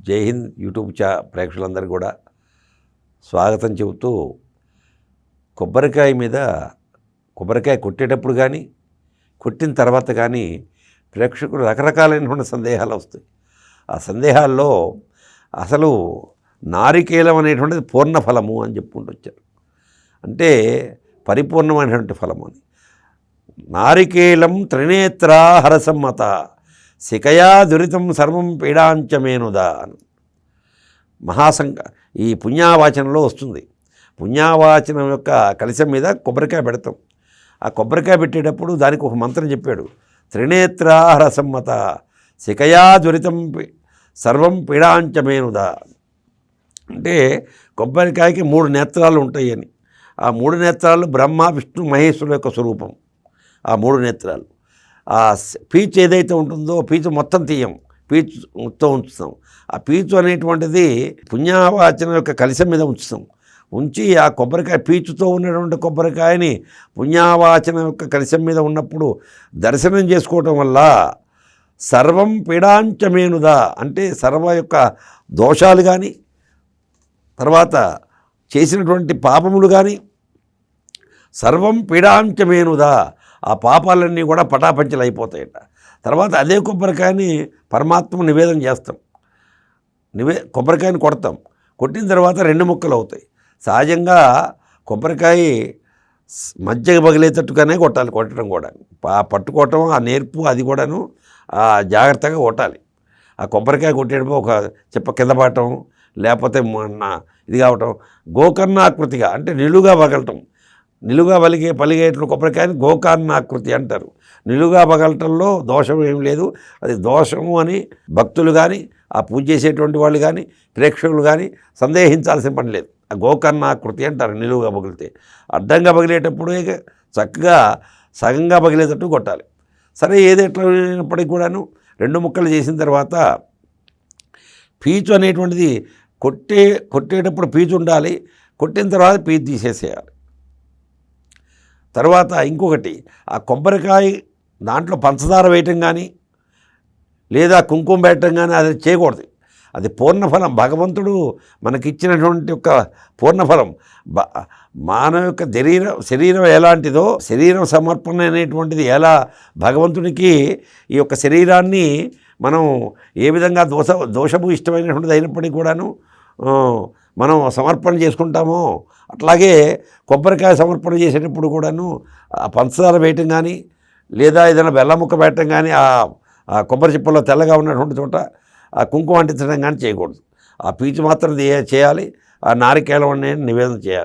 జై హింద్ యూట్యూబ్ ప్రేక్షకులందరికీ కూడా స్వాగతం చెబుతూ కొబ్బరికాయ మీద కొబ్బరికాయ కొట్టేటప్పుడు కానీ కొట్టిన తర్వాత కానీ ప్రేక్షకులు రకరకాలైనటువంటి సందేహాలు వస్తాయి. ఆ సందేహాల్లో అసలు నారికేలం అనేటువంటిది పూర్ణ ఫలము అని చెప్పుకుంటూ వచ్చారు. అంటే పరిపూర్ణమైనటువంటి ఫలము అని. నారికేలం త్రినేత్రా హరసమ్మత శిఖయా దురితం సర్వం పీడాంచమేనుదా అని ఈ పుణ్యావాచనంలో వస్తుంది. పుణ్యావాచనం యొక్క కలశం మీద కొబ్బరికాయ పెడతాం. ఆ కొబ్బరికాయ పెట్టేటప్పుడు దానికి ఒక మంత్రం చెప్పాడు. త్రినేత్రా హరసమ్మత శిఖయా దురితం సర్వం పీడాంచమేనుదా. అంటే కొబ్బరికాయకి 3 నేత్రాలు ఉంటాయని. ఆ 3 నేత్రాలు బ్రహ్మ విష్ణు మహేశ్వరుల యొక్క స్వరూపం. ఆ 3 నేత్రాలు. ఆ పీచు ఏదైతే ఉంటుందో పీచు మొత్తం తీయం, పీచు మొత్తం ఉంచుతాం. ఆ పీచు అనేటువంటిది పుణ్యావాచనం యొక్క కలశం మీద ఉంచుతాం. ఉంచి ఆ కొబ్బరికాయ పీచుతో ఉన్నటువంటి కొబ్బరికాయని పుణ్యావాచనం యొక్క కలశం మీద ఉన్నప్పుడు దర్శనం చేసుకోవటం వల్ల సర్వం పీడాంచమేనుదా అంటే సర్వ యొక్క దోషాలు కానీ తర్వాత చేసినటువంటి పాపములు కానీ సర్వం పీడాంచమేనుదా ఆ పాపాలన్నీ కూడా పటాపంచలు అయిపోతాయట. తర్వాత అదే కొబ్బరికాయని పరమాత్మ నివేదన చేస్తాం. కొబ్బరికాయని కొడతాం. కొట్టిన తర్వాత 2 ముక్కలు అవుతాయి. సహజంగా కొబ్బరికాయ మధ్య పగిలేటట్టుగానే కొట్టాలి. కొట్టడం కూడా పట్టుకోవటం ఆ నేర్పు అది కూడాను జాగ్రత్తగా కొట్టాలి. ఆ కొబ్బరికాయ కొట్టేటప్పుడు ఒక చెప్ప కింద పడటం లేకపోతే ఇది కావటం గోకర్ణాకృతిగా అంటే నిలువుగా పగలటం. నిలువుగా పలిగేట్లు కొబ్బరికాయని గోకర్ణాకృతి అంటారు. నిలువుగా పగలటంలో దోషం ఏం లేదు. అది దోషము అని భక్తులు కానీ ఆ పూజ చేసేటువంటి వాళ్ళు కానీ ప్రేక్షకులు కానీ సందేహించాల్సిన పని లేదు. ఆ గోకర్ణాకృతి అంటారు నిలువుగా పగిలితే. అడ్డంగా పగిలేటప్పుడు చక్కగా సగంగా పగిలేటట్టు కొట్టాలి. సరే ఏదైనప్పటికీ కూడాను 2 ముక్కలు చేసిన తర్వాత పీచు అనేటువంటిది కొట్టేటప్పుడు పీచు ఉండాలి. కొట్టిన తర్వాత పీచు తీసేసేయాలి. తర్వాత ఇంకొకటి ఆ కొబ్బరికాయ దాంట్లో పంచదార వేయటం కానీ లేదా కుంకుమ పెట్టడం కానీ అది చేయకూడదు. అది పూర్ణఫలం. భగవంతుడు మనకిచ్చినటువంటి యొక్క పూర్ణఫలం. మానవ యొక్క శరీరం ఎలాంటిదో శరీరం సమర్పణ అనేటువంటిది ఎలా భగవంతునికి ఈ యొక్క శరీరాన్ని మనం ఏ విధంగా దోషము ఇష్టమైనటువంటిది అయినప్పటికీ కూడాను మనం సమర్పణ చేసుకుంటామో అట్లాగే కొబ్బరికాయ సమర్పణ చేసేటప్పుడు కూడాను ఆ పంచదార వేయటం కానీ లేదా ఏదైనా బెల్లం ముక్క పెట్టడం కానీ ఆ కొబ్బరి చిప్పల్లో తెల్లగా ఉన్నటువంటి చోట ఆ కుంకుమ అంటించడం కానీ చేయకూడదు. ఆ పీచు మాత్రం చేయాలి. ఆ నారికేలం అనేది నివేదన చేయాలి.